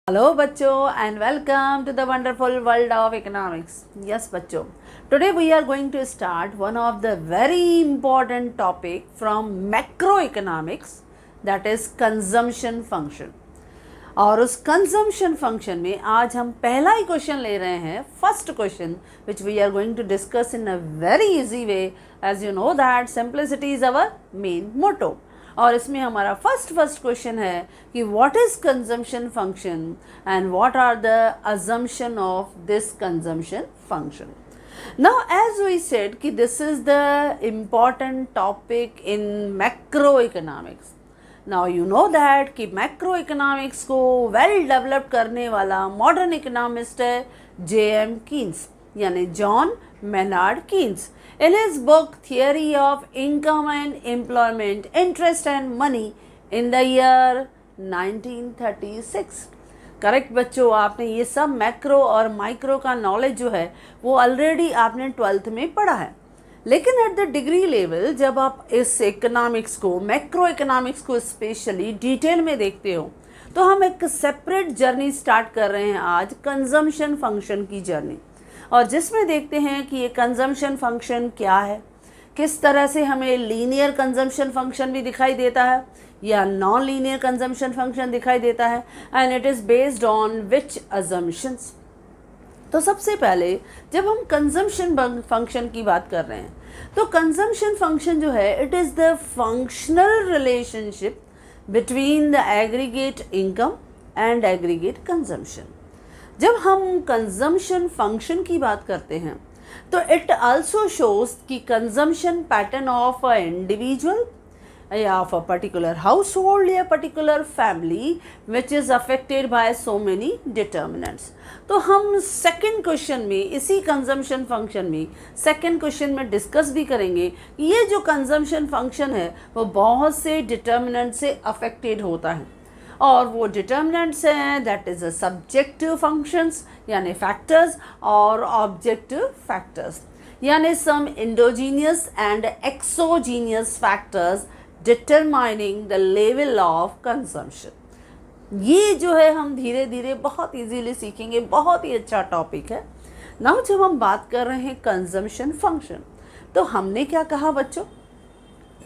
Hello बच्चों and welcome to the wonderful world of economics. Yes बच्चों, today we are going to start one of the very important topic from macroeconomics, that is consumption function. और उस consumption function में आज हम पहला ही question ले रहे हैं, first question which we are going to discuss in a very easy way. As you know that simplicity is our main motto. और इसमें हमारा फर्स्ट क्वेश्चन है कि what is consumption function and what are the assumption of this consumption function. Now as we said कि this is the important topic in macroeconomics. Now you know that कि macroeconomics को well develop करने वाला modern economist है J.M. Keynes यानी John Maynard Keynes. In his book Theory of Income and Employment, Interest and Money in the year 1936. Correct बच्चों, आपने ये सब मैक्रो और माइक्रो का नॉलेज जो है वो ऑलरेडी आपने 12th में पढ़ा है. लेकिन एट द डिग्री लेवल जब आप इस इकोनॉमिक्स को, मैक्रो इकोनॉमिक्स को स्पेशली डिटेल में देखते हो, तो हम एक सेपरेट जर्नी स्टार्ट कर रहे हैं आज, कंजम्पशन फंक्शन की जर्नी. और जिसमें देखते हैं कि ये कंजम्पशन फंक्शन क्या है, किस तरह से हमें लीनियर कंजम्पशन फंक्शन भी दिखाई देता है या नॉन लीनियर कंजम्पशन फंक्शन दिखाई देता है, and it is based on which assumptions. तो सबसे पहले जब हम कंजम्पशन फंक्शन की बात कर रहे हैं तो कंजम्पशन फंक्शन जो है it is the functional relationship between the aggregate income and aggregate consumption. जब हम कंजम्पशन फंक्शन की बात करते हैं तो इट आल्सो शोज कि consumption pattern of a individual या of a particular household या particular family which is affected by so many determinants. तो हम सेकेंड क्वेश्चन में, इसी कंजम्पशन फंक्शन में सेकेंड क्वेश्चन में डिस्कस भी करेंगे कि ये जो कंजम्पशन फंक्शन है वो बहुत से डिटर्मिनेंट से अफेक्टेड होता है. और वो डिटर्मिनेंट्स हैं that is a subjective functions यानी फैक्टर्स और ऑब्जेक्टिव फैक्टर्स यानी some endogenous and exogenous factors determining the level of consumption. ये जो है हम धीरे धीरे बहुत इजीली सीखेंगे, बहुत ही अच्छा टॉपिक है. नाउ जब हम बात कर रहे हैं कंजम्पशन फंक्शन, तो हमने क्या कहा बच्चों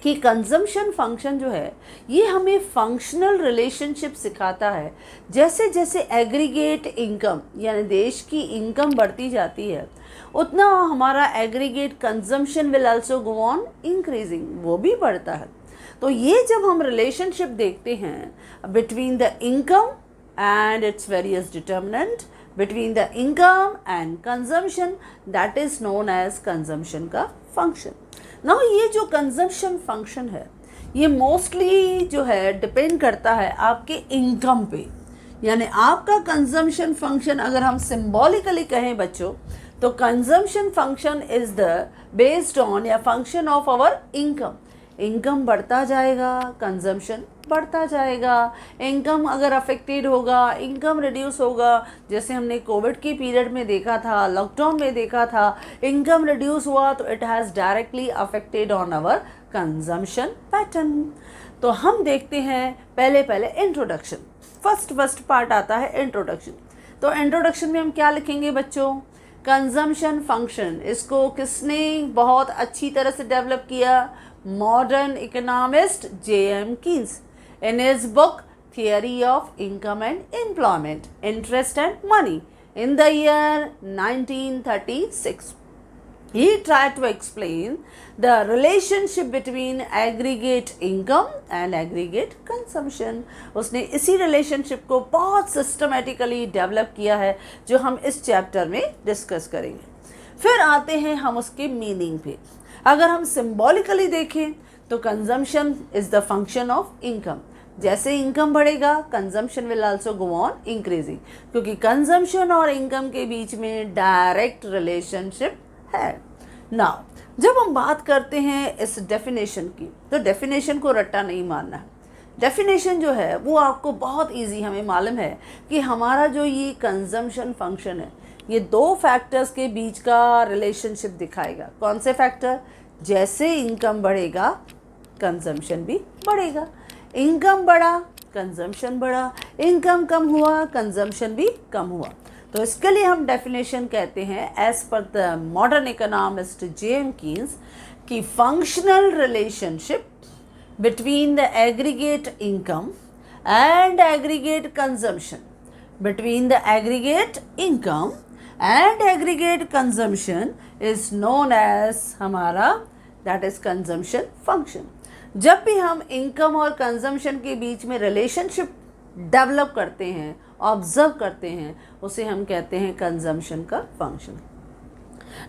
कि कंजम्पशन फंक्शन जो है ये हमें फंक्शनल रिलेशनशिप सिखाता है. जैसे जैसे एग्रीगेट इनकम यानी देश की इनकम बढ़ती जाती है उतना हमारा aggregate consumption will also go on increasing, वो भी बढ़ता है. तो ये जब हम रिलेशनशिप देखते हैं between the income and its various determinant, between the income and consumption, that is known as consumption का फंक्शन. ना ये जो कंजम्पशन फंक्शन है ये मोस्टली जो है डिपेंड करता है आपके इनकम पे. यानी आपका कंजम्पशन फंक्शन अगर हम सिंबॉलिकली कहें बच्चों तो consumption function is the based on या function of our income. Income बढ़ता जाएगा, कंजम्पशन बढ़ता जाएगा. इनकम अगर अफेक्टेड होगा, इनकम रिड्यूस होगा, जैसे हमने कोविड के पीरियड में देखा था, लॉकडाउन में देखा था, इनकम रिड्यूस हुआ तो it has directly affected on our consumption pattern. तो हम देखते हैं पहले इंट्रोडक्शन. फर्स्ट पार्ट आता है इंट्रोडक्शन. तो इंट्रोडक्शन में हम क्या लिखेंगे बच्चों? Consumption function. इसको किसने बहुत अच्छी तरह से डेवलप किया? Modern economist J.M. Keynes in his book Theory of Income and Employment, Interest and Money in the year 1936. He tried to explain the relationship between aggregate income and aggregate consumption. उसने इसी relationship को बहुत systematically develop किया है जो हम इस chapter में discuss करेंगे. फिर आते हैं हम उसके meaning पे. अगर हम सिंबॉलिकली देखें तो consumption is the function of income. जैसे इनकम बढ़ेगा consumption will also go on increasing, क्योंकि कंजम्पशन और इनकम के बीच में डायरेक्ट रिलेशनशिप है. नाउ जब हम बात करते हैं इस डेफिनेशन की तो डेफिनेशन को रट्टा नहीं मारना है. डेफिनेशन जो है वो आपको बहुत इजी, हमें मालूम है कि हमारा जो ये कंजम्पशन फंक्शन है ये दो फैक्टर्स के बीच का रिलेशनशिप दिखाएगा. कौन से फैक्टर? जैसे इनकम बढ़ेगा कंजम्पशन भी बढ़ेगा. इनकम बढ़ा कंजम्पशन बढ़ा, इनकम कम हुआ, कंजम्पशन भी कम हुआ। तो इसके लिए हम डेफिनेशन कहते हैं as per the modern economist JM Keynes कि functional relationship between the aggregate income and aggregate consumption, between the aggregate income and aggregate consumption is known as हमारा दैट इज कंजम्पशन फंक्शन। जब भी हम income और consumption के बीच में relationship develop करते हैं, ऑब्जर्व करते हैं, उसे हम कहते हैं कंजम्पशन का फंक्शन।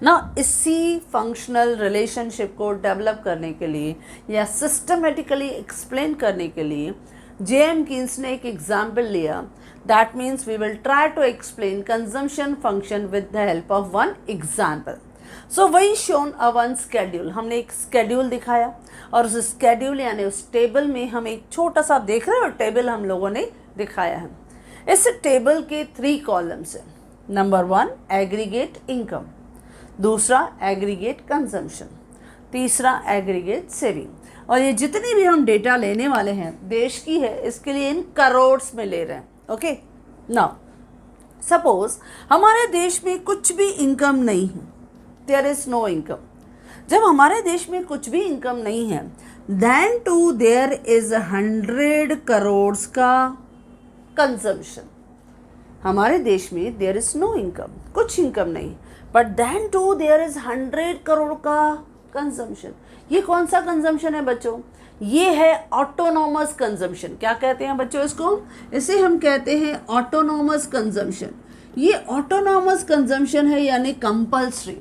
ना इसी फंक्शनल रिलेशनशिप को डेवलप करने के लिए या सिस्टमेटिकली एक्सप्लेन करने के लिए जेएम कीन्स ने एक एग्जाम्पल लिया। That means we will try to explain consumption function with the help of one example. So वही शोन अ वन स्केड्यूल, हमने एक स्केड्यूल दिखाया और उस स्केड्यूल यानी उस टेबल में हम एक छोटा सा देख रहे हो टेबल हम लोगों ने दिखाया है। इस टेबल के 3 कॉलम्स हैं। नंबर 1 एग्रीगेट इनकम, दूसरा एग्रीगेट कंजम्पशन, तीसरा एग्रीगेट सेविंग। और ये जितनी भी हम डेटा लेने वाले हैं देश की है, इसके लिए इन करोड़्स में ले रहे हैं। ओके, नाउ सपोज हमारे देश में कुछ भी इनकम नहीं है, देयर इज नो इनकम। जब हमारे देश में कुछ भी इनकम नहीं है, then too there is 100 crore का कंजम्पशन। हमारे देश में देयर इज नो इनकम, कुछ इनकम नहीं, but then too there is 100 crore का कंजम्पशन। ये कौन सा कंजम्पशन है बच्चों? ये है ऑटोनॉमस कंजम्पशन। क्या कहते हैं बच्चों इसको? इसे हम कहते हैं ऑटोनॉमस कंजम्पशन। ये ऑटोनॉमस कंजम्पशन है यानी कंपल्सरी,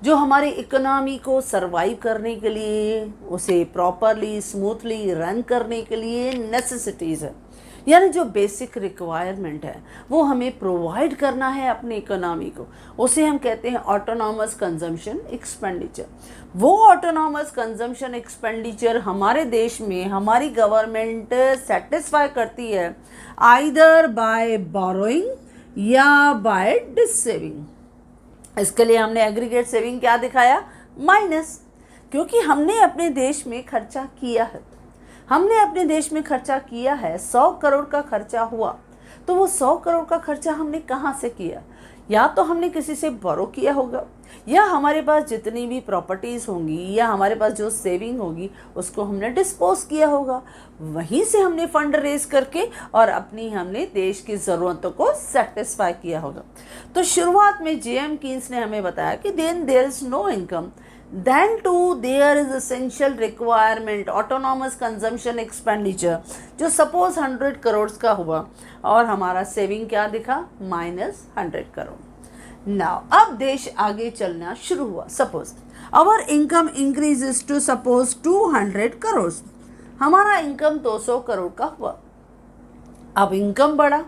जो हमारी इकोनॉमी को सरवाइव करने के लिए, उसे प्रॉपरली स्मूथली रन करने के लिए नेसेसिटीज़ है, यानी जो बेसिक रिक्वायरमेंट है वो हमें प्रोवाइड करना है अपनी इकोनॉमी को, उसे हम कहते हैं ऑटोनॉमस कंजम्पशन एक्सपेंडिचर। वो ऑटोनॉमस कंजम्पशन एक्सपेंडिचर हमारे देश में हमारी गवर्नमेंट सेटिस्फाई करती है आइदर बाय बोरोइंग या बाय डिसेविंग। इसके लिए हमने एग्रीगेट सेविंग क्या दिखाया? माइनस, क्योंकि हमने अपने देश में खर्चा किया है। हमने अपने देश में खर्चा किया है, 100 करोड़ का खर्चा हुआ, तो वो 100 करोड़ का खर्चा हमने कहाँ से किया? या तो हमने किसी से बोरो किया होगा, या हमारे पास जितनी भी प्रॉपर्टीज़ होंगी या हमारे पास जो सेविंग होगी उसको हमने डिस्पोज किया होगा, वहीं से हमने फंड रेज करके और अपनी हमने देश की ज़रूरतों को सेटिस्फाई किया होगा। तो शुरुआत में जेएम कीन्स ने हमें बताया कि then there is no income, then too there is essential requirement autonomous consumption expenditure, जो सपोज 100 करोड़ का हुआ और हमारा सेविंग क्या दिखा? -100 करोड़। नाउ अब देश आगे चलना शुरू हुआ। Suppose our income increases to suppose 200 crore, हमारा इनकम 200 करोड़ का हुआ। अब इनकम बढ़ा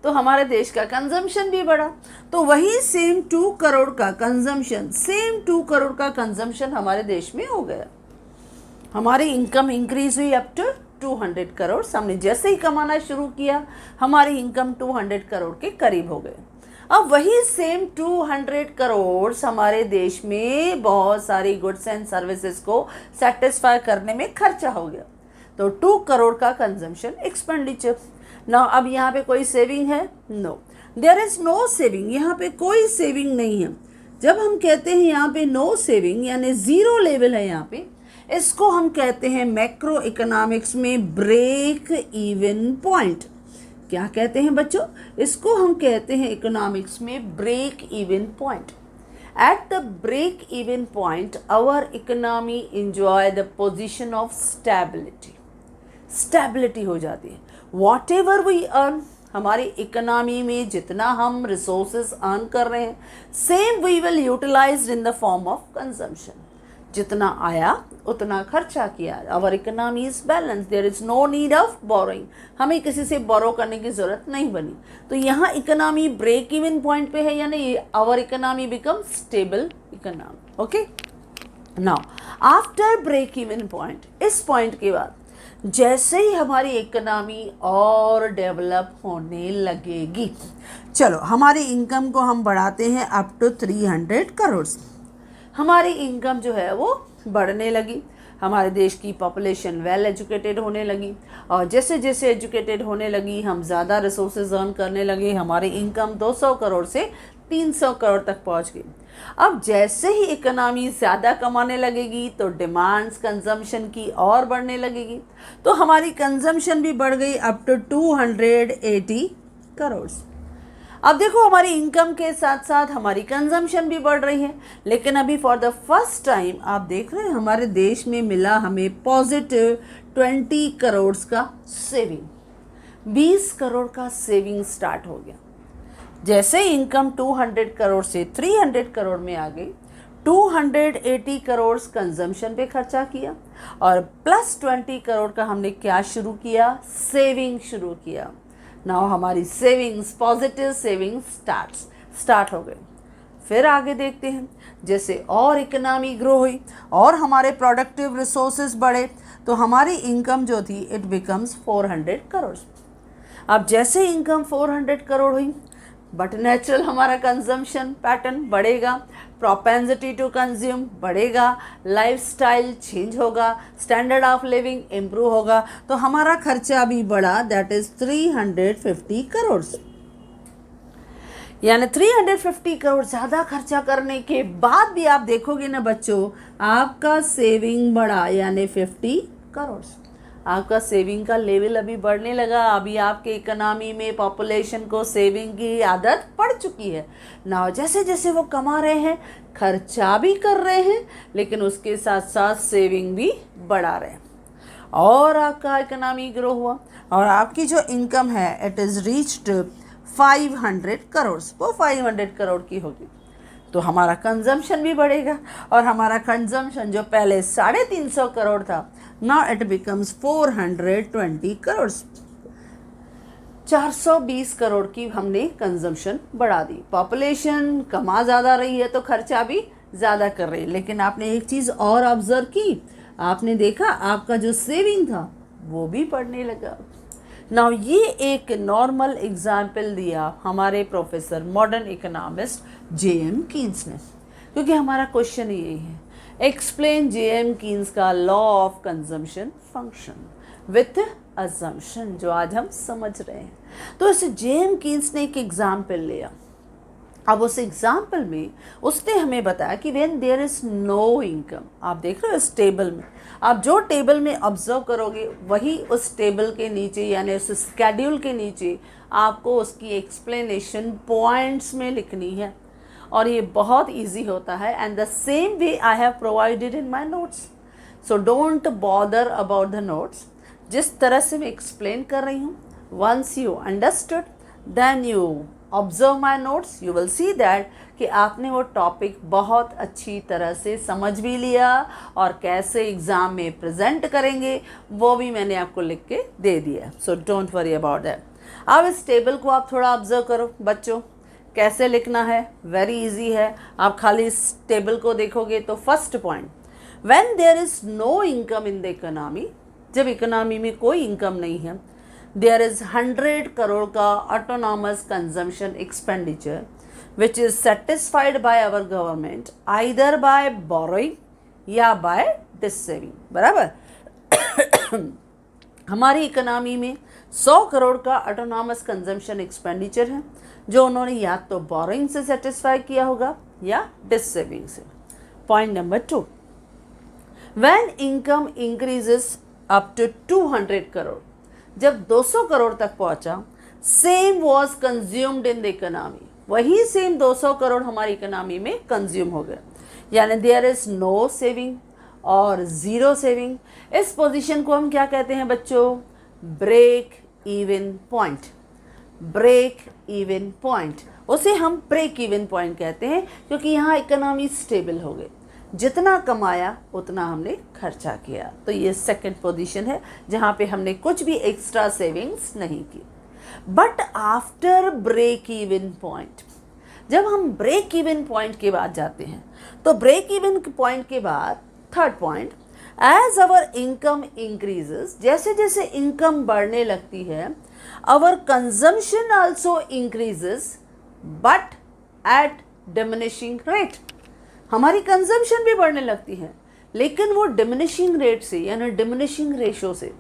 तो हमारे देश का कंजम्पशन भी बढ़ा, तो वही सेम 2 करोड़ का कंजम्पशन, सेम 2 करोड़ का कंजम्पशन हमारे देश में हो गया। हमारी इनकम इंक्रीज हुई अप टू 200 करोड़। हमने जैसे ही कमाना शुरू किया हमारी इनकम 200 करोड़ के करीब हो गए। अब वही सेम 200 करोड़ हमारे देश में बहुत सारी गुड्स एंड सर्विसेज को सेटिस्फाई करने में खर्चा हो गया, तो 2 करोड़ का कंजम्पशन एक्सपेंडिचर। ना अब यहाँ पे कोई सेविंग है? No, there is no saving, यहाँ पे कोई सेविंग नहीं है। जब हम कहते हैं यहाँ पे नो सेविंग यानी ज़ीरो लेवल है यहाँ पे, इसको हम कहते हैं मैक्रो इकोनॉमिक्स में ब्रेक इवन पॉइंट। क्या कहते हैं बच्चों? इसको हम कहते हैं इकोनॉमिक्स में break even point. At the break even point our economy enjoy the position of stability. Stability हो जाती है। वॉट एवर वी अर्न, हमारी इकोनॉमी में जितना हम रिसोर्सेज अर्न कर रहे हैं same we will utilize in the form of consumption. जितना आया उतना खर्चा किया। Our economy is balance, there is no need of borrowing, हमें किसी से बोरो करने की जरूरत नहीं बनी। तो यहाँ इकोनॉमी ब्रेक इवन पॉइंट पे है, यानी our economy become stable economy. Okay, now after break even point, इस पॉइंट के बाद जैसे ही हमारी इकोनॉमी और डेवलप होने लगेगी, चलो हमारी इनकम को हम बढ़ाते हैं अप टू 300 करोड़। हमारी इनकम जो है वो बढ़ने लगी। हमारे देश की पॉपुलेशन वेल एजुकेटेड होने लगी, और जैसे जैसे एजुकेटेड होने लगी हम ज़्यादा रिसोर्सेज अर्न करने लगे, हमारी इनकम 200 करोड़ से 300 करोड़ तक पहुंच गई। अब जैसे ही इकोनॉमी ज़्यादा कमाने लगेगी तो डिमांड्स कंजम्पशन की और बढ़ने लगेगी, तो हमारी कंजम्पशन भी बढ़ गई अप टू 280 करोड़। अब देखो हमारी इनकम के साथ साथ हमारी कंजम्पशन भी बढ़ रही है, लेकिन अभी फॉर द फर्स्ट टाइम आप देख रहे हैं हमारे देश में मिला हमें पॉजिटिव 20 करोड़ का सेविंग, 20 करोड़ का सेविंग स्टार्ट हो गया। जैसे इनकम 200 करोड़ से 300 करोड़ में आ गई, 280 करोड़ कंजम्पशन पे खर्चा किया और प्लस 20 करोड़ का हमने क्या शुरू किया, सेविंग शुरू किया। नाउ हमारी सेविंग्स, पॉजिटिव सेविंग स्टार्ट हो गए। फिर आगे देखते हैं, जैसे और इकोनॉमी ग्रो हुई और हमारे प्रोडक्टिव रिसोर्सेज बढ़े तो हमारी इनकम जो थी इट बिकम्स 400 करोड़। अब जैसे इनकम 400 करोड़ हुई बट नेचुरल हमारा कंजम्पशन पैटर्न बढ़ेगा, प्रोपेंसिटी टू कंज्यूम बढ़ेगा, लाइफस्टाइल चेंज होगा, स्टैंडर्ड ऑफ लिविंग इम्प्रूव होगा, तो हमारा खर्चा भी बढ़ा, दैट इज 350 करोड़। यानी 350 करोड़ ज़्यादा खर्चा करने के बाद भी आप देखोगे ना बच्चों, आपका सेविंग बढ़ा, यानी 50 करोड़। आपका सेविंग का लेवल अभी बढ़ने लगा। अभी आपके इकोनॉमी में पॉपुलेशन को सेविंग की आदत पड़ चुकी है ना। जैसे जैसे वो कमा रहे हैं, खर्चा भी कर रहे हैं, लेकिन उसके साथ साथ सेविंग भी बढ़ा रहे हैं, और आपका इकोनॉमी ग्रो हुआ और आपकी जो इनकम है इट इज़ रीच्ड 500 करोड़, वो 500 करोड़ की होगी, तो हमारा कंजम्पशन भी बढ़ेगा और हमारा कंजम्पशन जो पहले 350 करोड़ था, now it becomes 420 crore. 420 crore की हमने कंजम्पशन बढ़ा दी। पॉपुलेशन कमा ज़्यादा रही है तो खर्चा भी ज़्यादा कर रही है, लेकिन आपने एक चीज़ और ऑब्जर्व की, आपने देखा आपका जो सेविंग था वो भी बढ़ने लगा। नाउ ये एक नॉर्मल एग्जाम्पल दिया हमारे professor modern economist J.M.. Keynes ने, क्योंकि हमारा क्वेश्चन यही है, एक्सप्लेन जे.एम. कीन्स का law of consumption function with assumption, जो आज हम समझ रहे हैं। तो इसे जे.एम. कीन्स ने एक एग्जाम्पल लिया। अब उस एग्जाम्पल में उसने हमें बताया कि when there is no income, आप देख रहे हो इस टेबल में, आप जो टेबल में ऑब्जर्व करोगे वही उस टेबल के नीचे यानी उस स्केड्यूल के नीचे आपको उसकी एक्सप्लेनेशन पॉइंट्स में लिखनी है, और ये बहुत इजी होता है। And the same way I have provided in my notes, so don't bother about the notes. जिस तरह से मैं एक्सप्लेन कर रही हूँ, once you understood then you observe my notes, you will see that कि आपने वो टॉपिक बहुत अच्छी तरह से समझ भी लिया, और कैसे एग्ज़ाम में प्रेजेंट करेंगे वो भी मैंने आपको लिख के दे दिया। So don't worry about that. अब इस टेबल को आप थोड़ा ऑब्जर्व करो बच्चों, कैसे लिखना है, वेरी इजी है। आप खाली इस टेबल को देखोगे तो first point, when there is no income in the economy, जब इकोनॉमी में कोई इनकम नहीं है, देयर इज 100 करोड़ का autonomous consumption expenditure which is satisfied by our government either by borrowing या बाय डिसेविंग, बराबर। हमारी इकोनॉमी में 100 करोड़ का ऑटोनॉमस कंजम्पशन एक्सपेंडिचर है, जो उन्होंने या तो बोरोइंग से सेटिस्फाई किया होगा या डिसेविंग से। Point number 2, when income increases up to 200 crore, जब 200 करोड़ तक पहुंचा, same was consumed in the economy, वही सेम 200 करोड़ हमारी इकोनॉमी में कंज्यूम हो गया, यानी देयर इज नो सेविंग और ज़ीरो सेविंग। इस पोजीशन को हम क्या कहते हैं बच्चों, break even point. Break even point, उसे हम ब्रेक इवन पॉइंट कहते हैं, क्योंकि यहाँ इकोनॉमी स्टेबल हो गई, जितना कमाया उतना हमने खर्चा किया। तो ये सेकंड पोजीशन है जहाँ पे हमने कुछ भी एक्स्ट्रा सेविंग्स नहीं की। But after break even point, जब हम ब्रेक इवन पॉइंट के बाद जाते हैं, तो ब्रेक इवन पॉइंट के बाद third point, as our income increases, जैसे जैसे इनकम बढ़ने लगती है, our consumption also increases but at diminishing rate, हमारी कंजम्पशन भी बढ़ने लगती है लेकिन वो डिमिनिशिंग रेट से यानी डिमिनिशिंग रेशो से।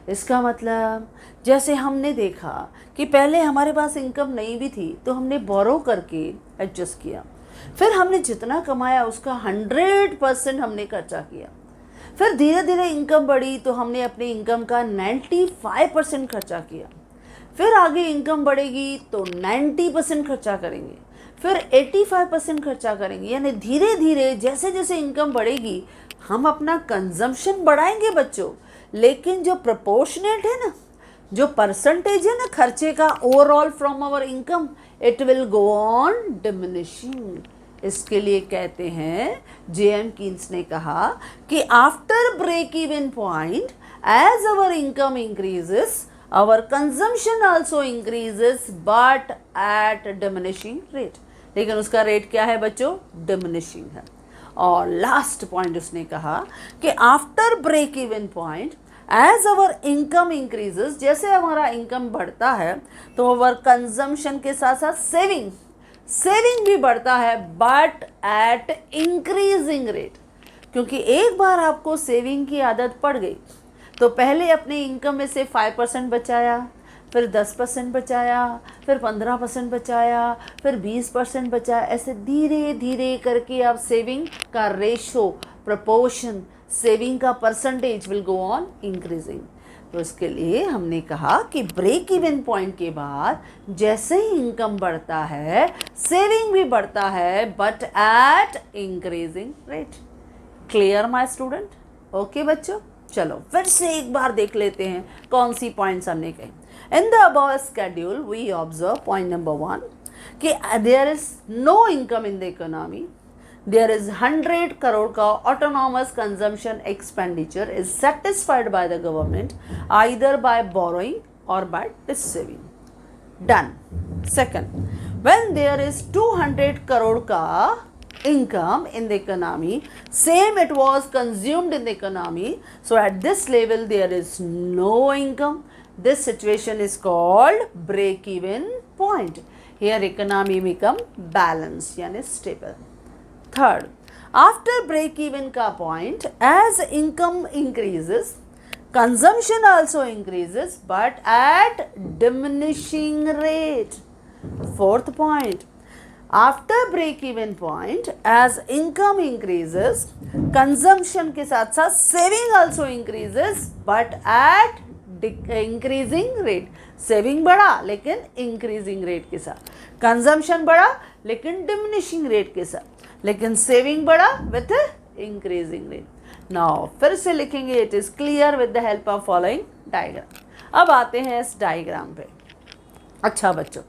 इसका मतलब जैसे हमने देखा कि पहले हमारे पास इनकम नहीं भी थी तो हमने बोरो करके एडजस्ट किया, फिर हमने जितना कमाया उसका 100% हमने खर्चा किया, फिर धीरे धीरे इनकम बढ़ी तो हमने अपनी इनकम का 95% खर्चा किया, फिर आगे इनकम बढ़ेगी तो 90% खर्चा करेंगे, फिर 85% खर्चा करेंगे। यानी धीरे धीरे जैसे जैसे इनकम बढ़ेगी हम अपना कंजम्पशन बढ़ाएंगे बच्चों, लेकिन जो प्रोपोर्शनेट है ना, जो परसेंटेज है ना खर्चे का overall from our income, it will go on diminishing. इसके लिए कहते हैं, जेएम कीन्स ने कहा कि after break even point as our income increases our consumption also increases but at diminishing rate. लेकिन उसका रेट क्या है बच्चों? डिमिनिशिंग है। और लास्ट पॉइंट उसने कहा कि after break even point as our income increases, जैसे हमारा इनकम बढ़ता है तो आवर कंजम्पशन के साथ साथ सेविंग भी बढ़ता है बट एट इंक्रीजिंग रेट। क्योंकि एक बार आपको सेविंग की आदत पड़ गई तो पहले अपने इनकम में से 5% बचाया, फिर 10% बचाया, फिर 15% बचाया, फिर 20% बचाया, ऐसे धीरे धीरे करके आप सेविंग का रेशो, प्रपोर्शन, सेविंग का percentage will go on increasing. तो इसके लिए हमने कहा कि ब्रेक इवन पॉइंट के बाद जैसे ही इनकम बढ़ता है सेविंग भी बढ़ता है but at increasing rate. Clear my student? Okay बच्चों, चलो फिर से एक बार देख लेते हैं कौन सी पॉइंट्स हमने कही। In the above schedule we observe point number 1 कि there is no income in the economy, there is 100 crore का autonomous consumption expenditure is satisfied by the government either by borrowing or by receiving. Done. Second, when there is 200 crore का income in the economy, same it was consumed in the economy, so at this level there is no income. This situation is called break even point. Here economy become balanced यानी stable. Third, after break even का point, as income increases, consumption also increases but at diminishing rate. Fourth point, after break even point, as income increases, consumption के साथ साथ saving also increases but at increasing rate. Saving बढ़ा लेकिन increasing rate के साथ, consumption बढ़ा लेकिन diminishing rate के साथ, लेकिन सेविंग बढ़ा विथ इंक्रीजिंग रेट। नाउ फिर से लिखेंगे, it is clear with the help of following diagram. अब आते हैं इस डायग्राम पे। अच्छा बच्चों,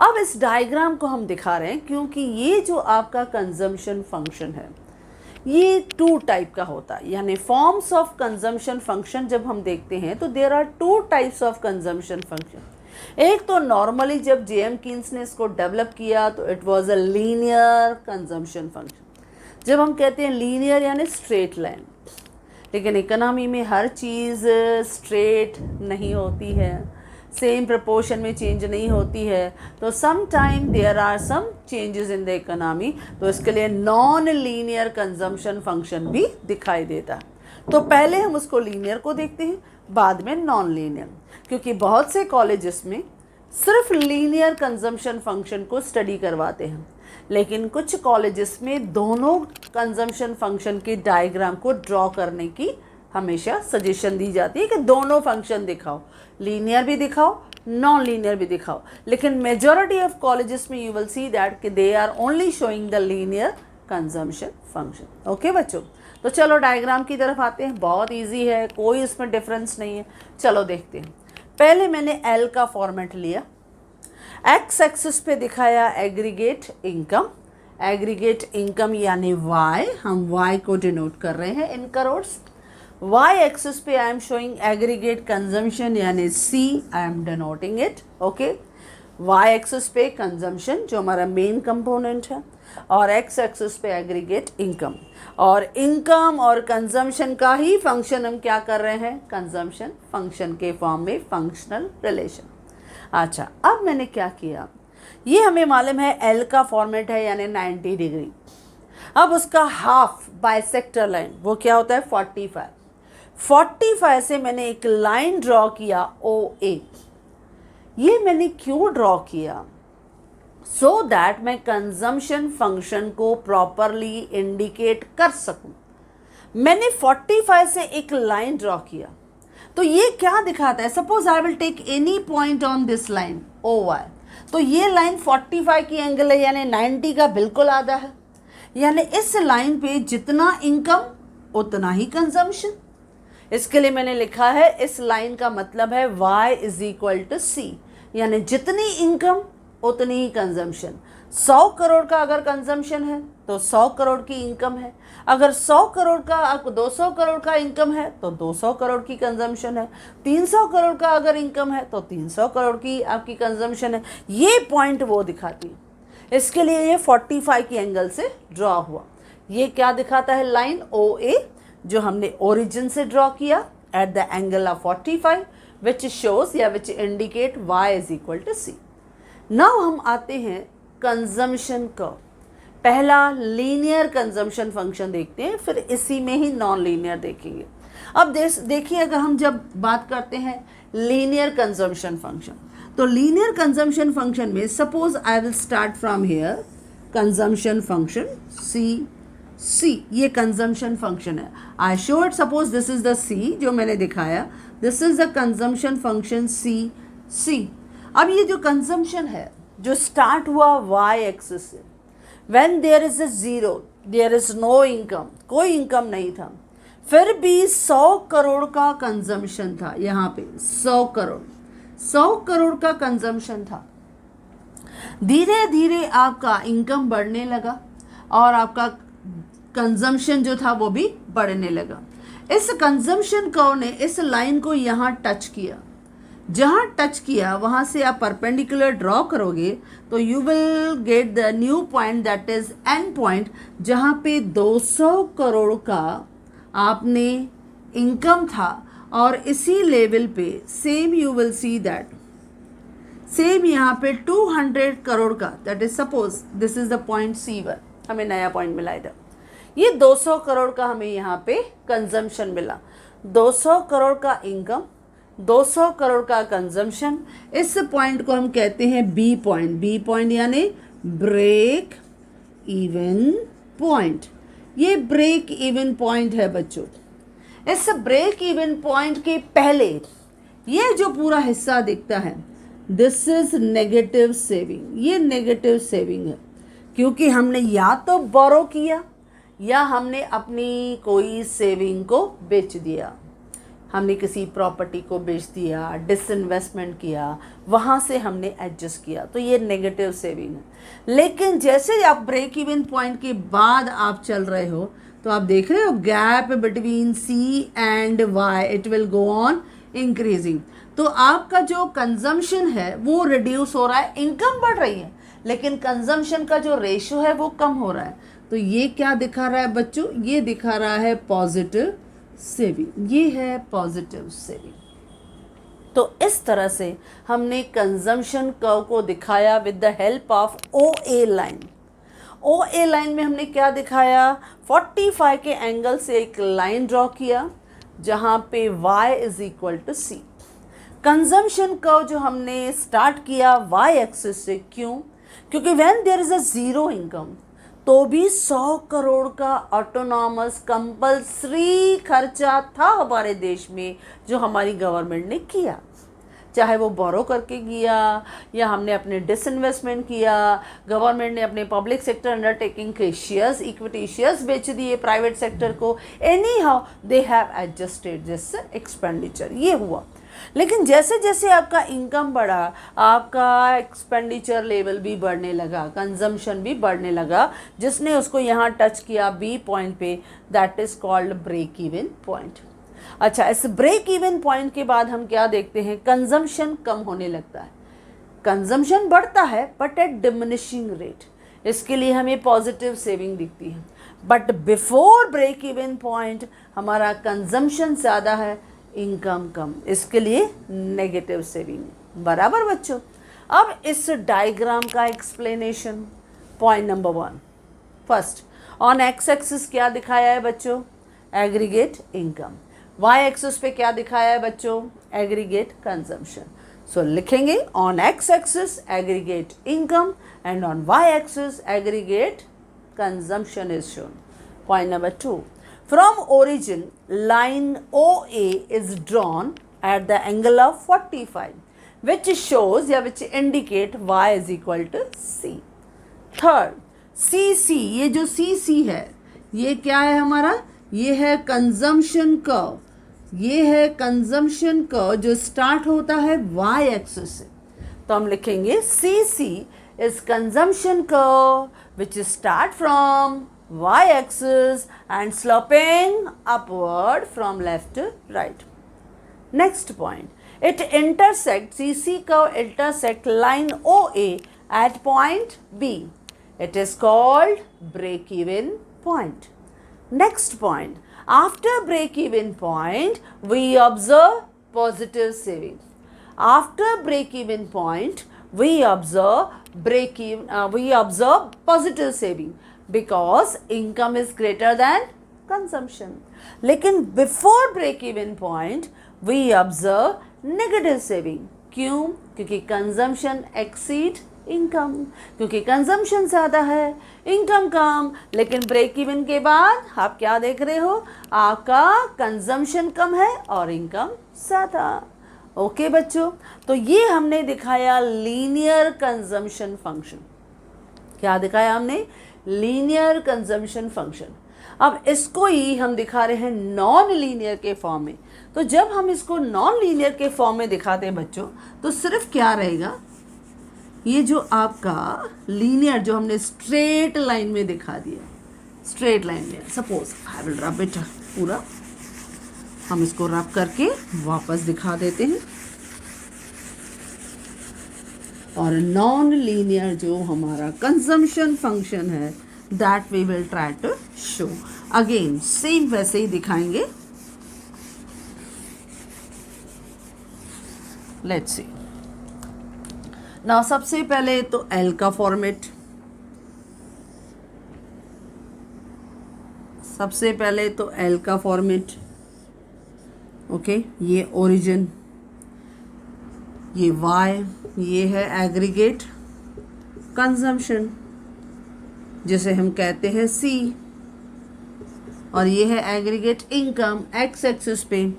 अब इस डायग्राम को हम दिखा रहे हैं क्योंकि ये जो आपका कंजम्पशन फंक्शन है ये 2 टाइप का होता है, यानी फॉर्म्स ऑफ कंजम्पशन फंक्शन जब हम देखते हैं तो there are 2 types of consumption function. एक तो नॉर्मली जब जेएम कीन्स ने इसको डेवलप किया तो it was a linear consumption function. जब हम कहते हैं लीनियर यानी स्ट्रेट लाइन, लेकिन इकोनॉमी में हर चीज़ स्ट्रेट नहीं होती है, सेम प्रपोर्शन में चेंज नहीं होती है, तो some time there are some changes in the economy, तो इसके लिए नॉन लीनियर कंजम्पशन फंक्शन भी दिखाई देता है। तो पहले हम उसको लीनियर को देखते हैं, बाद में नॉन लीनियर, क्योंकि बहुत से कॉलेजेस में सिर्फ लीनियर कंजम्पशन फंक्शन को स्टडी करवाते हैं, लेकिन कुछ कॉलेजेस में दोनों कंजम्पशन फंक्शन के डायग्राम को ड्रॉ करने की हमेशा सजेशन दी जाती है कि दोनों फंक्शन दिखाओ, लीनियर भी दिखाओ, नॉन लीनियर भी दिखाओ। लेकिन मेजॉरिटी ऑफ कॉलेजेस में यू विल सी दैट कि they are only showing the linear consumption function. Okay बच्चों, तो चलो डायग्राम की तरफ आते हैं। बहुत इजी है, कोई इसमें डिफरेंस नहीं है। चलो देखते हैं। पहले मैंने एल का फॉर्मेट लिया, एक्स एक्सिस पे दिखाया एग्रीगेट इनकम, एग्रीगेट इनकम यानी वाई, हम वाई को डिनोट कर रहे हैं इन करोड्स। वाई एक्सिस पे I am showing aggregate consumption यानी C, I am denoting it. Okay, Y axis पे कंजम्पशन जो हमारा मेन कंपोनेंट है, और एक्स एक्सिस पे एग्रीगेट इनकम, और इनकम और कंजम्पशन का ही फंक्शन हम क्या कर रहे हैं, कंजम्पशन फंक्शन के फॉर्म में फंक्शनल रिलेशन। अच्छा, अब मैंने क्या किया, ये हमें मालूम है एल का फॉर्मेट है यानी 90 डिग्री। अब उसका हाफ बाइसेक्टर लाइन वो क्या होता है 45। 45 से मैंने एक लाइन ड्रॉ किया OA। ये मैंने क्यों ड्रॉ किया? सो दैट मैं कंजम्पशन फंक्शन को प्रॉपरली इंडिकेट कर सकूं। मैंने 45 से एक लाइन ड्रॉ किया तो ये क्या दिखाता है? Suppose I will take any point on this line OY। तो ये लाइन 45 की एंगल है, यानी 90 का बिल्कुल आधा है। यानी इस लाइन पे जितना इनकम उतना ही कंजम्पशन। इसके लिए मैंने लिखा है इस लाइन का मतलब है Y is equal to C, यानी जितनी इनकम उतनी ही कंजम्पशन। 100 करोड़ का अगर कंजम्पशन है तो 100 करोड़ की इनकम है। अगर 100 करोड़ का 200 करोड़ का इनकम है तो 200 करोड़ की कंजम्पशन है। 300 करोड़ का अगर इनकम है तो 300 करोड़ की आपकी कंजम्पशन है। ये पॉइंट वो दिखाती है। इसके लिए ये 45 की एंगल से ड्रॉ हुआ। ये क्या दिखाता है? लाइन OA जो हमने ओरिजिन से ड्रॉ किया at the angle of 45 which shows या which indicate Y is equal to C। Now हम आते हैं कंजम्पशन कर्व। पहला लीनियर कंजम्पशन फंक्शन देखते हैं, फिर इसी में ही नॉन लीनियर देखेंगे। अब देखिए, अगर हम जब बात करते हैं लीनियर कंजम्पशन फंक्शन, तो लीनियर कंजम्पशन फंक्शन में suppose I will start from here consumption function C। ये कंजम्पशन फंक्शन है। I show it, suppose this is the C जो मैंने दिखाया, this is the consumption function C। अब ये जो कंजम्पशन है जो स्टार्ट हुआ Y एक्सिस से, when there is a zero, there is no income, कोई इनकम नहीं था, फिर भी 100 करोड़ का कंजम्पशन था। यहाँ पे 100 करोड़ का कंजम्पशन था। धीरे धीरे आपका इनकम बढ़ने लगा और आपका कंजम्पशन जो था वो भी बढ़ने लगा। इस कंजम्पशन कर्व ने इस लाइन को यहाँ टच किया। जहाँ टच किया वहाँ से आप परपेंडिकुलर ड्रॉ करोगे तो you will get the new point that is and point, जहाँ पे 200 करोड़ का आपने इनकम था और इसी लेवल पे same you will see that same यहाँ पे 200 करोड़ का, that is suppose this is the point C1, हमें नया पॉइंट मिला इधर। ये 200 करोड़ का हमें यहाँ पे कंजम्पशन मिला, 200 करोड़ का इनकम, 200 करोड़ का कंजम्पशन। इस पॉइंट को हम कहते हैं B पॉइंट यानी ब्रेक इवन पॉइंट। ये ब्रेक इवन पॉइंट है बच्चों। इस ब्रेक इवन पॉइंट के पहले ये जो पूरा हिस्सा दिखता है, दिस इज नेगेटिव सेविंग। ये नेगेटिव सेविंग है क्योंकि हमने या तो बोरो किया या हमने अपनी कोई सेविंग को बेच दिया, हमने किसी प्रॉपर्टी को बेच दिया, डिसइन्वेस्टमेंट किया, वहाँ से हमने एडजस्ट किया, तो ये नेगेटिव सेविंग है। लेकिन जैसे आप ब्रेक इवन पॉइंट के बाद आप चल रहे हो तो आप देख रहे हो gap between C and Y it will go on increasing. तो आपका जो कंजम्पशन है वो रिड्यूस हो रहा है, इनकम बढ़ रही है लेकिन कंजम्पशन का जो रेशियो है वो कम हो रहा है। तो ये क्या दिखा रहा है बच्चों? ये दिखा रहा है पॉजिटिव सेविंग। ये है पॉजिटिव सेविंग। तो इस तरह से हमने कंजम्पशन कर्व को दिखाया with the help of OA line. OA line में हमने क्या दिखाया? 45 के एंगल से एक लाइन ड्रॉ किया जहाँ पे Y is equal to C। Consumption curve जो हमने स्टार्ट किया Y एक्सिस से, क्यों? क्योंकि when there is a zero income तो भी 100 करोड़ का ऑटोनॉमस कंपल्सरी खर्चा था हमारे देश में जो हमारी गवर्नमेंट ने किया, चाहे वो बोरो करके किया या हमने अपने डिसइन्वेस्टमेंट किया। गवर्नमेंट ने अपने पब्लिक सेक्टर अंडरटेकिंग के शेयर्स, इक्विटी शेयर्स बेच दिए प्राइवेट सेक्टर को। Any how they have adjusted this expenditure, ये हुआ। लेकिन जैसे जैसे आपका इनकम बढ़ा, आपका एक्सपेंडिचर लेवल भी बढ़ने लगा, कंजम्पशन भी बढ़ने लगा, जिसने उसको यहाँ टच किया B पॉइंट पे, that is called break even point. अच्छा, इस ब्रेक इवन पॉइंट के बाद हम क्या देखते हैं? कंजम्पशन कम होने लगता है। कंजम्पशन बढ़ता है बट एट डिमिनिशिंग रेट। इसके लिए हमें पॉजिटिव सेविंग दिखती है। But before break even point हमारा कंजम्पशन ज़्यादा है, इनकम कम, इसके लिए नेगेटिव सेविंग। बराबर बच्चों? अब इस डायग्राम का explanation, point number 1। First on X axis क्या दिखाया है बच्चों, एग्रीगेट इनकम, वाई एक्सिस पे क्या दिखाया है बच्चों, एग्रीगेट कंजम्पशन। सो लिखेंगे on X axis aggregate income and on Y axis aggregate consumption is shown. Point number 2, from origin line OA is drawn at the angle of 45 which shows या which indicate y is equal to c। Third CC, ये जो CC है ये क्या है हमारा, ये है कंजम्पशन कर्व, ये है कंजम्पशन कर्व जो स्टार्ट होता है y एक्सिस से। तो हम लिखेंगे CC is consumption curve which start from y-axis and sloping upward from left to right. Next point, it intersects, CC curve intersect line OA at point B. It is called break-even point. Next point, after break-even point, we observe positive saving. After break-even point, we observe positive saving because income is greater than consumption. लेकिन before break even point we observe negative saving. क्यों? क्योंकि consumption exceed income, क्योंकि consumption ज़्यादा है, income कम। लेकिन break even के बाद आप क्या देख रहे हो, आपका consumption कम है और income ज़्यादा। ओके बच्चों, तो ये हमने दिखाया लीनियर कंजम्पशन फंक्शन। क्या दिखाया हमने, लीनियर कंजम्पशन फंक्शन। अब इसको ही हम दिखा रहे हैं नॉन लीनियर के फॉर्म में। तो जब हम इसको नॉन लीनियर के फॉर्म में दिखाते हैं बच्चों, तो सिर्फ क्या रहेगा, ये जो आपका लीनियर जो हमने स्ट्रेट लाइन में दिखा दिया, स्ट्रेट लाइन में suppose I will rub it पूरा, हम इसको रब करके वापस दिखा देते हैं। और नॉन लीनियर जो हमारा कंजम्पशन फंक्शन है that we will try to show again, same वैसे ही दिखाएंगे। लेट्स सी नाउ, सबसे पहले तो एल का फॉर्मेट, सबसे पहले तो एल का फॉर्मेट। ओके, ये ओरिजिन, ये वाई, ये है एग्रीगेट कंजम्पशन जिसे हम कहते हैं सी, और ये है एग्रीगेट इनकम एक्स एक्सिस पे।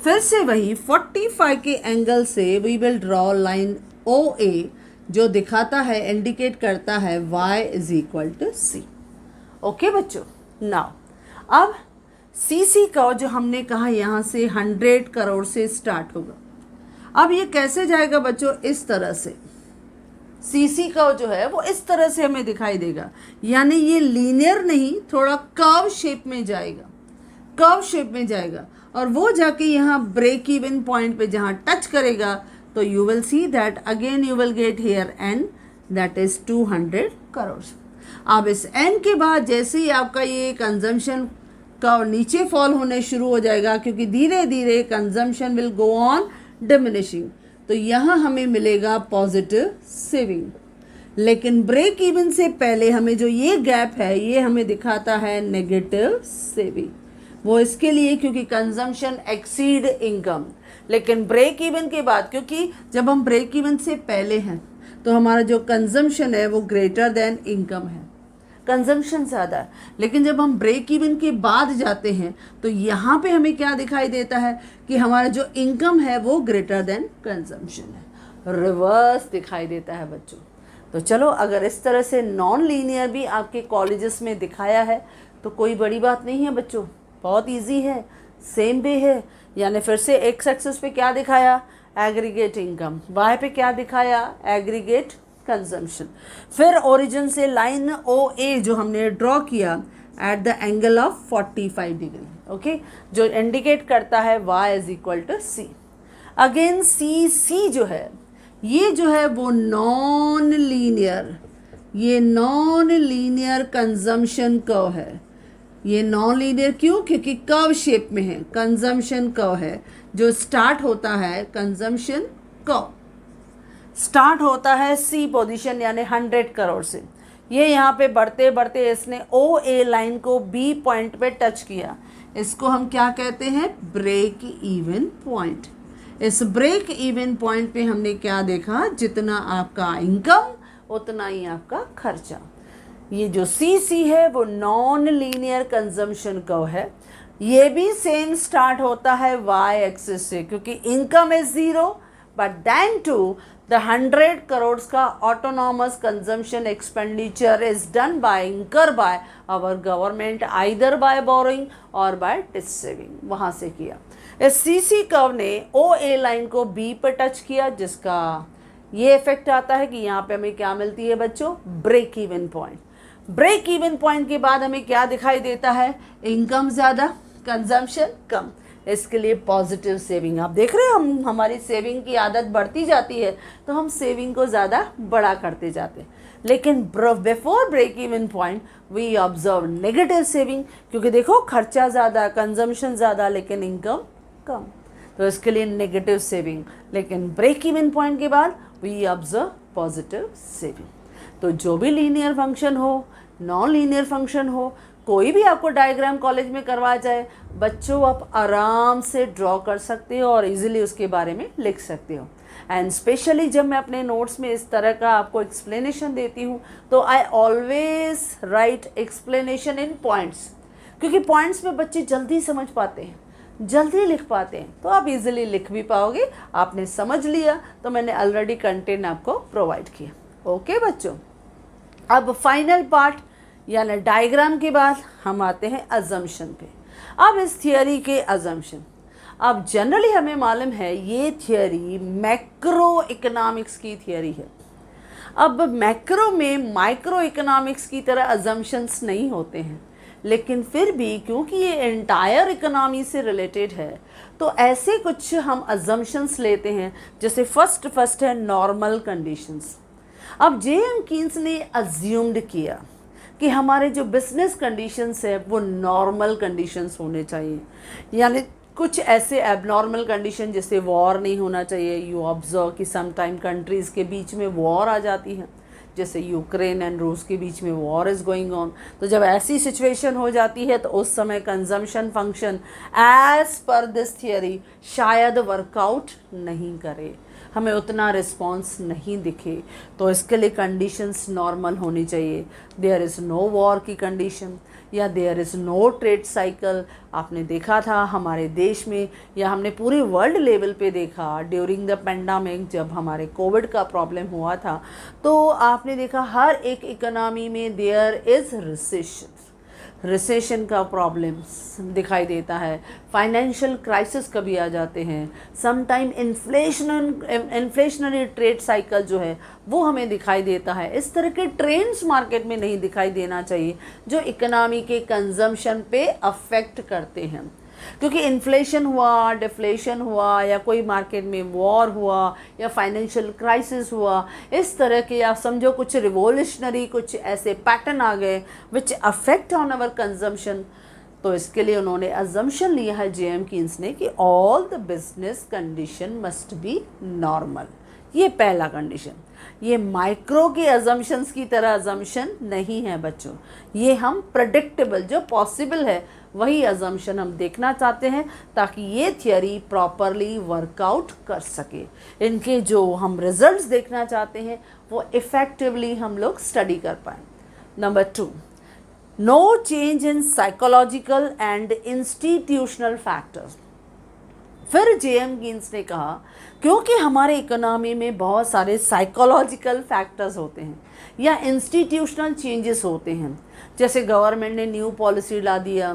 फिर से वही 45 के एंगल से we will draw line O A जो दिखाता है, इंडिकेट करता है y is equal to C. Okay बच्चों, नाउ अब CC का जो हमने कहा यहाँ से 100 करोड़ से स्टार्ट होगा। अब ये कैसे जाएगा बच्चों, इस तरह से CC का जो है वो इस तरह से हमें दिखाई देगा, यानी ये लीनियर नहीं, थोड़ा कर्व शेप में जाएगा, कर्व शेप में जाएगा। और वो जाके यहाँ ब्रेक इवन पॉइंट पे जहाँ टच करेगा तो you will see that again you will get here N, that is 200 crore. अब इस एन के बाद जैसे ही आपका ये कंजम्पशन का नीचे फॉल होने शुरू हो जाएगा, क्योंकि धीरे धीरे consumption will go on diminishing, तो यहाँ हमें मिलेगा पॉजिटिव सेविंग। लेकिन ब्रेक इवन से पहले हमें जो ये गैप है ये हमें दिखाता है नेगेटिव सेविंग। वो इसके लिए क्योंकि कंजम्पशन एक्सीड इनकम। लेकिन ब्रेक इवन के बाद, क्योंकि जब हम ब्रेक इवन से पहले हैं तो हमारा जो कंजम्पशन है वो ग्रेटर देन इनकम है, कंजम्पशन ज़्यादा है। लेकिन जब हम ब्रेक इवन के बाद जाते हैं तो यहाँ पे हमें क्या दिखाई देता है कि हमारा जो इनकम है वो ग्रेटर देन कंजम्पशन है, रिवर्स दिखाई देता है बच्चों। तो चलो, अगर इस तरह से नॉन लीनियर भी आपके कॉलेजेस में दिखाया है तो कोई बड़ी बात नहीं है बच्चों, बहुत इजी है, सेम वे है। यानी फिर से एक्स एक्सिस पे क्या दिखाया, एग्रीगेट इनकम, वाई पे क्या दिखाया, एग्रीगेट कंजम्पशन। फिर ओरिजिन से लाइन ओ ए जो हमने ड्रॉ किया at the angle of 45 degree, okay, जो इंडिकेट करता है y is equal to C. Again C जो है ये जो है वो नॉन लीनियर, ये नॉन लीनियर कंजम्पशन कर्व है। ये नॉन लीनियर क्यों, क्योंकि कर्व शेप में है, कंजम्पशन कर्व है जो स्टार्ट होता है, कंजम्पशन कर्व स्टार्ट होता है सी पोजीशन यानी 100 करोड़ से। ये यहाँ पे बढ़ते बढ़ते इसने ओ ए लाइन को बी पॉइंट पे टच किया, इसको हम क्या कहते हैं, ब्रेक इवन पॉइंट। इस ब्रेक इवन पॉइंट पे हमने क्या देखा, जितना आपका इनकम उतना ही आपका खर्चा। ये जो सी सी है वो नॉन लीनियर कंजम्पशन कर्व है। ये भी सेम स्टार्ट होता है वाई एक्सिस से, क्योंकि income is zero but then to the 100 crore का autonomous consumption expenditure is done by incurred by our government either by borrowing और बाय टिच सेविंग, वहाँ से किया। इस सी सी कर्व ने ओ ए लाइन को बी पर टच किया, जिसका ये इफेक्ट आता है कि यहाँ पे हमें क्या मिलती है बच्चों, break even point. Break even point के बाद हमें क्या दिखाई देता है, इनकम ज़्यादा कंजम्पशन कम, इसके लिए पॉजिटिव सेविंग। आप देख रहे हैं हम हमारी सेविंग की आदत बढ़ती जाती है तो हम सेविंग को ज़्यादा बड़ा करते जाते हैं। लेकिन before break even point we observe negative saving, क्योंकि देखो खर्चा ज़्यादा, कंजम्पशन ज़्यादा, लेकिन इनकम कम, तो इसके लिए नेगेटिव सेविंग। लेकिन ब्रेक इवन पॉइंट के बाद वी ऑब्जर्व पॉजिटिव सेविंग। तो जो भी लीनियर फंक्शन हो, नॉन लीनियर फंक्शन हो, कोई भी आपको डायग्राम कॉलेज में करवाया जाए, बच्चों आप आराम से ड्रॉ कर सकते हो और इजीली उसके बारे में लिख सकते हो। एंड स्पेशली जब मैं अपने नोट्स में इस तरह का आपको एक्सप्लेनेशन देती हूँ तो I always right explanation in points, क्योंकि पॉइंट्स में बच्चे जल्दी समझ पाते हैं, जल्दी लिख पाते हैं, तो आप इजीली लिख भी पाओगे। आपने समझ लिया तो मैंने ऑलरेडी कंटेंट आपको प्रोवाइड किया। ओके बच्चों, अब फाइनल पार्ट यानी डायग्राम के बाद हम आते हैं अजम्पशन पे। अब इस थियोरी के अजम्पशन, अब जनरली हमें मालूम है ये थियोरी मैक्रो इकोनॉमिक्स की थियोरी है। अब मैक्रो में माइक्रो इकोनॉमिक्स की तरह अजम्पशंस नहीं होते हैं, लेकिन फिर भी क्योंकि ये एंटायर इकोनॉमी से रिलेटेड है तो ऐसे कुछ हम अजम्पशंस लेते हैं। जैसे फर्स्ट है नॉर्मल कंडीशंस। अब जेएम कीन्स ने अज्यूम्ड किया कि हमारे जो बिजनेस कंडीशंस है वो नॉर्मल कंडीशंस होने चाहिए, यानी कुछ ऐसे एबनॉर्मल कंडीशन जैसे वॉर नहीं होना चाहिए। यू ऑब्जर्व कि सम टाइम कंट्रीज़ के बीच में वॉर आ जाती है, जैसे यूक्रेन एंड रूस के बीच में वॉर इज़ गोइंग ऑन। तो जब ऐसी सिचुएशन हो जाती है तो उस समय consumption function as per this theory शायद वर्कआउट नहीं करे, हमें उतना रिस्पॉन्स नहीं दिखे, तो इसके लिए कंडीशंस नॉर्मल होनी चाहिए। देयर इज़ नो वॉर की कंडीशन या there is no trade cycle. आपने देखा था हमारे देश में या हमने पूरे वर्ल्ड लेवल पे देखा ड्यूरिंग द पेंडेमिक, जब हमारे कोविड का प्रॉब्लम हुआ था तो आपने देखा हर एक इकोनॉमी में देयर इज़ रिसेशन का प्रॉब्लम दिखाई देता है, फाइनेंशियल क्राइसिस कभी आ जाते हैं, some time inflationary trade cycle जो है वो हमें दिखाई देता है। इस तरह के ट्रेंड्स मार्केट में नहीं दिखाई देना चाहिए जो इकोनॉमी के कंजम्पशन पे अफेक्ट करते हैं, क्योंकि इन्फ्लेशन हुआ, डिफ्लेशन हुआ या कोई मार्केट में वॉर हुआ या फाइनेंशियल क्राइसिस हुआ, इस तरह के आप समझो कुछ रिवोल्यूशनरी कुछ ऐसे पैटर्न आ गए which affect on our consumption. तो इसके लिए उन्होंने अजम्पशन लिया है जेएम कीन्स ने कि all the business condition must be normal. ये पहला कंडीशन। ये माइक्रो के अजम्पशंस की तरह अजम्पशन नहीं है बच्चों, ये हम प्रेडिक्टेबल जो पॉसिबल है वही अजम्पशन हम देखना चाहते हैं ताकि ये थियोरी प्रॉपरली वर्कआउट कर सके। इनके जो हम रिजल्ट्स देखना चाहते हैं वो इफ़ेक्टिवली हम लोग स्टडी कर पाएँ। Number 2, no change in psychological and institutional factors. फिर जेएम कीन्स ने कहा क्योंकि हमारे इकोनॉमी में बहुत सारे साइकोलॉजिकल फैक्टर्स होते हैं या इंस्टीट्यूशनल चेंजेस होते हैं, जैसे गवर्नमेंट ने न्यू पॉलिसी ला दिया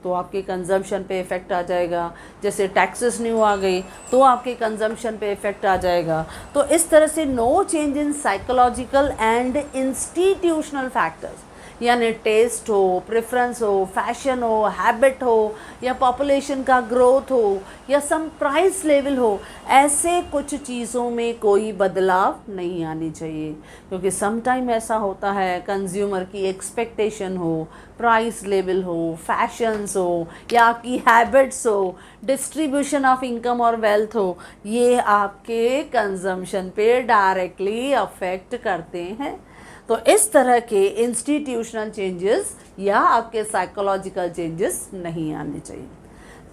तो आपके कंजम्पशन पे इफ़ेक्ट आ जाएगा, जैसे टैक्सेस न्यू आ गई तो आपके कंजम्पशन पे इफ़ेक्ट आ जाएगा। तो इस तरह से no change in psychological and institutional factors, यानी टेस्ट हो, प्रेफरेंस हो, फैशन हो, हैबिट हो या पॉपुलेशन का ग्रोथ हो या सम प्राइस लेवल हो, ऐसे कुछ चीज़ों में कोई बदलाव नहीं आनी चाहिए, क्योंकि सम टाइम ऐसा होता है कंज्यूमर की एक्सपेक्टेशन हो, प्राइस लेवल हो, फैशंस हो या आपकी हैबिट्स हो, डिस्ट्रीब्यूशन ऑफ इनकम और वेल्थ हो, ये आपके कंजम्पशन पे डायरेक्टली अफेक्ट करते हैं। तो तो इस तरह के इंस्टीट्यूशनल चेंजेस या आपके साइकोलॉजिकल चेंजेस नहीं आने चाहिए।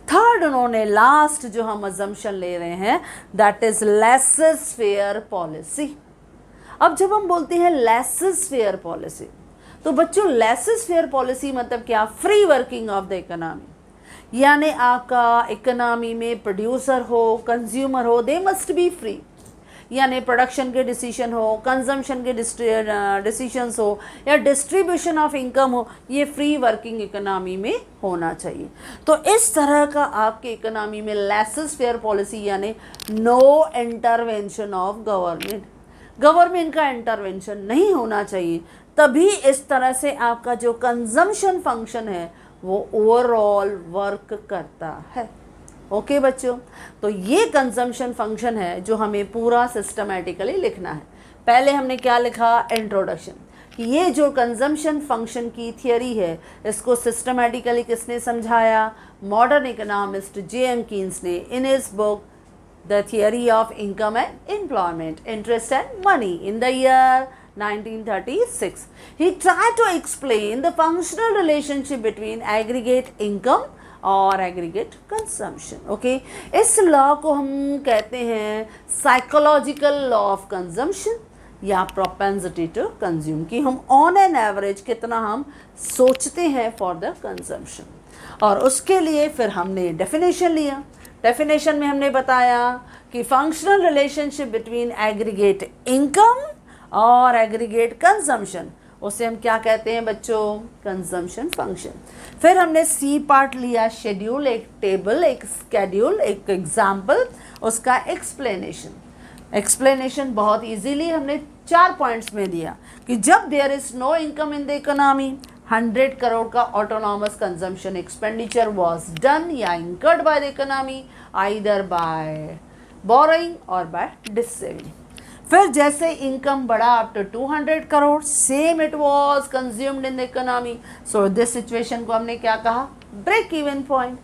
थर्ड उन्होंने लास्ट जो हम अजम्पशन ले रहे हैं that is laces faire policy. अब जब हम बोलते हैं लेसेस फेयर पॉलिसी, तो बच्चों लेसेस फेयर पॉलिसी मतलब क्या? Free working of the economy, यानी आपका इकोनॉमी में प्रोड्यूसर हो, कंज्यूमर हो, दे मस्ट बी फ्री, यानी प्रोडक्शन के डिसीजन हो, कंजम्पशन के डिसीजंस हो या डिस्ट्रीब्यूशन ऑफ इनकम हो, ये फ्री वर्किंग इकोनॉमी में होना चाहिए। तो इस तरह का आपके इकोनॉमी में लेसेस फेयर पॉलिसी यानी no intervention of government, government का इंटरवेंशन नहीं होना चाहिए, तभी इस तरह से आपका जो कंजम्पशन फंक्शन है वो ओवरऑल वर्क करता है। ओके बच्चों, तो ये कंजम्पशन फंक्शन है जो हमें पूरा सिस्टमैटिकली लिखना है। पहले हमने क्या लिखा? इंट्रोडक्शन, कि ये जो कंजम्पशन फंक्शन की थियरी है इसको सिस्टमैटिकली किसने समझाया? Modern economist J.M.. कीन्स ने in his book the theory of income and employment, interest and money in the year 1936. He tried to explain the functional relationship between aggregate income और aggregate consumption. Okay, इस law को हम कहते हैं psychological law of consumption या propensity to consume, कि हम on an average कितना हम सोचते हैं फॉर द कंजम्पशन। और उसके लिए फिर हमने डेफिनेशन लिया। डेफिनेशन में हमने बताया कि functional relationship between aggregate income और एग्रीगेट कंजम्पशन, उसे हम क्या कहते हैं बच्चों? Consumption function. फिर हमने सी पार्ट लिया, शेड्यूल, एक टेबल, एक स्केड्यूल, एक एग्जाम्पल, उसका एक्सप्लेनेशन बहुत इजीली हमने 4 पॉइंट्स में दिया कि जब there is no income in the economy, 100 crore का autonomous consumption expenditure was done या incurred by the economy either by borrowing और बाय डिसेविंग। फिर जैसे इनकम बढ़ा up to 200 crore, same it was consumed in the economy, so this situation को हमने क्या कहा? Break even point.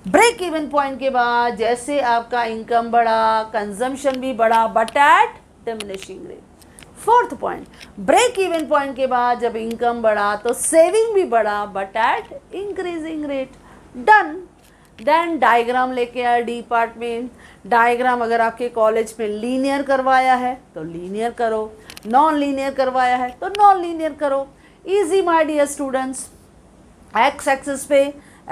Break even point के बाद जैसे आपका इनकम बढ़ा, कंजम्पशन भी बढ़ा but at diminishing rate. Fourth point, break even point के बाद जब इनकम बढ़ा तो सेविंग भी बढ़ा but at increasing rate. Done. Then diagram लेके आया डी पार्ट में। डायग्राम अगर आपके कॉलेज में लीनियर करवाया है तो लीनियर करो, नॉन लीनियर करवाया है तो नॉन लीनियर करो। Easy my dear students. X axis पे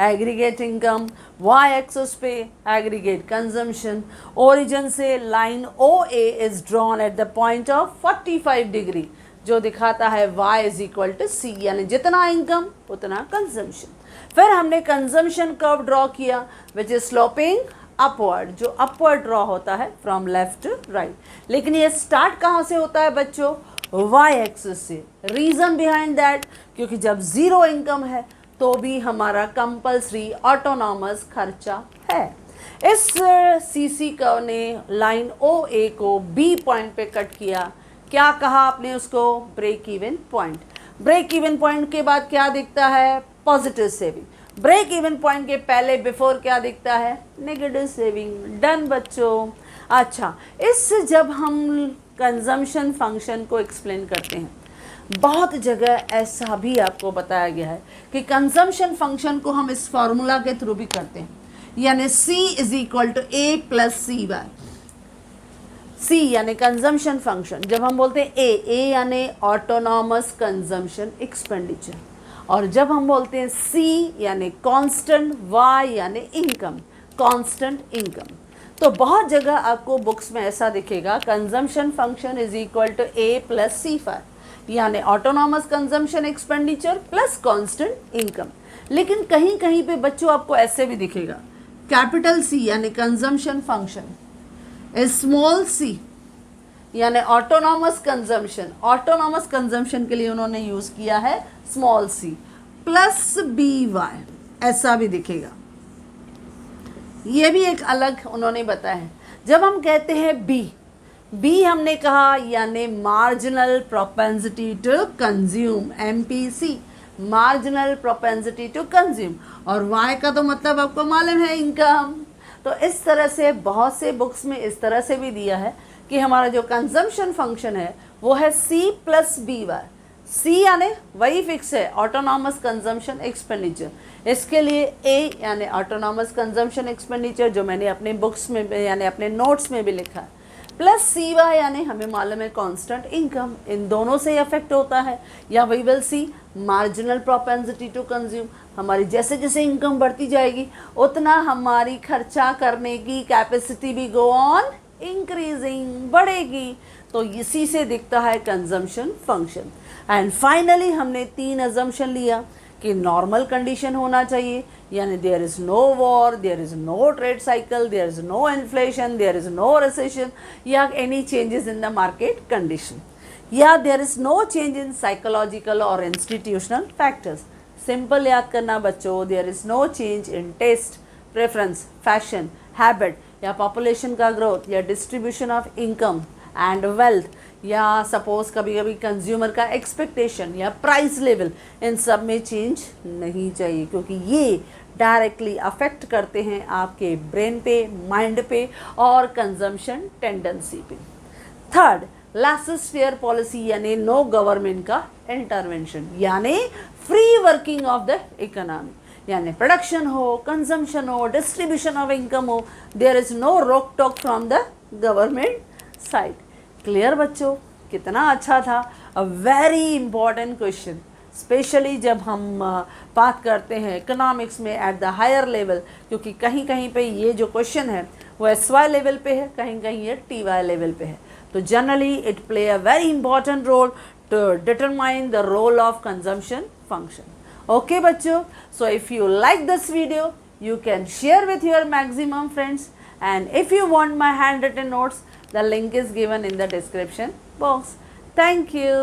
एग्रीगेट इनकम, वाई एक्सिस पे एग्रीगेट कंजम्पशन। ओरिजिन से line O A is drawn at the point of 45 degree, जो दिखाता है y is equal to C, यानी जितना इनकम उतना कंजम्पशन। फिर हमने कंजम्पशन कर्व ड्रॉ किया विच इज स्लोपिंग अपवर्ड, जो अपवर्ड ड्रॉ होता है फ्रॉम लेफ्ट टू राइट। लेकिन ये स्टार्ट कहाँ से होता है बच्चों? y एक्सिस से। रीज़न बिहाइंड दैट, क्योंकि जब ज़ीरो इनकम है तो भी हमारा कंपल्सरी ऑटोनॉमस खर्चा है। इस सीसी कर्व ने लाइन ओ ए को बी पॉइंट पे कट किया। क्या कहा आपने उसको? Break even point. Break even point के बाद क्या दिखता है? Positive saving. Break even point के पहले बिफोर क्या दिखता है? Negative saving. डन बच्चों। अच्छा, इससे जब हम कंजम्पशन फंक्शन को एक्सप्लेन करते हैं, बहुत जगह ऐसा भी आपको बताया गया है कि कंजम्पशन फंक्शन को हम इस फॉर्मूला के थ्रू भी करते हैं, यानी C is equal to A plus C Y. C यानी कंजम्पशन फंक्शन, जब हम बोलते हैं A यानी ऑटोनॉमस कंजम्पशन एक्सपेंडिचर, और जब हम बोलते हैं C यानी कांस्टेंट, Y यानी इनकम, कांस्टेंट इनकम। तो बहुत जगह आपको बुक्स में ऐसा दिखेगा consumption function is equal to A plus C phi, यानी autonomous consumption expenditure plus constant income. लेकिन कहीं कहीं पे बच्चों आपको ऐसे भी दिखेगा कैपिटल C यानी कंजम्पशन फंक्शन, स्मॉल c यानी ऑटोनॉमस कंजम्पशन। ऑटोनॉमस कंजम्पशन के लिए उन्होंने यूज़ किया है small c plus B Y, ऐसा भी दिखेगा। ये भी एक अलग उन्होंने बताया है। जब हम कहते हैं बी हमने कहा यानी marginal propensity to consume, MPC, marginal propensity to consume, और वाई का तो मतलब आपको मालूम है इनकम। तो इस तरह से बहुत से बुक्स में इस तरह से भी दिया है कि हमारा जो कंजम्पशन फंक्शन है वो है C प्लस बी वाई, सी यानी वही फिक्स है, ऑटोनॉमस कंजम्पशन एक्सपेंडिचर। इसके लिए ए यानी ऑटोनॉमस कंजम्पशन एक्सपेंडिचर, जो मैंने अपने बुक्स में यानी अपने नोट्स में भी लिखा है, प्लस सी वाई यानी हमें मालूम है कांस्टेंट इनकम। इन दोनों से अफेक्ट होता है। या we will see marginal propensity to consume, हमारी जैसे जैसे इनकम बढ़ती जाएगी उतना हमारी खर्चा करने की कैपेसिटी भी गो ऑन इंक्रीजिंग, बढ़ेगी। तो इसी से दिखता है कंजम्पशन फंक्शन। एंड फाइनली हमने 3 अजम्पशन लिया कि नॉर्मल कंडीशन होना चाहिए, यानी there is no war, there is no trade cycle, there is no inflation, there is no recession या any changes in the market condition, या there is no change in psychological और institutional factors. Simple याद करना बच्चों, there is no change in taste, preference, fashion, habit या population का growth या distribution of income and wealth, या suppose कभी कभी कंज्यूमर का एक्सपेक्टेशन या प्राइस लेवल, इन सब में चेंज नहीं चाहिए, क्योंकि ये डायरेक्टली अफेक्ट करते हैं आपके ब्रेन पे, माइंड पे और कंजम्पशन टेंडेंसी पे। थर्ड, लेसेस्ट फेयर पॉलिसी यानी नो गवर्नमेंट का इंटरवेंशन, यानी free working of the economy, यानी प्रोडक्शन हो, कंजम्पशन हो, डिस्ट्रीब्यूशन ऑफ इनकम हो, देयर इज नो रोक टोक from the government side. Clear बच्चों, कितना अच्छा था। A very important question, specially जब हम बात करते हैं इकोनॉमिक्स में एट द हायर लेवल, क्योंकि कहीं कहीं पे ये जो क्वेश्चन है वो SY लेवल पे है, कहीं कहीं ये TY लेवल पे है। तो generally it play a very important role to determine the role of consumption function. Okay बच्चों, so if you like this video, you can share with your maximum friends, and if you want my handwritten notes, the link is given in the description box. Thank you.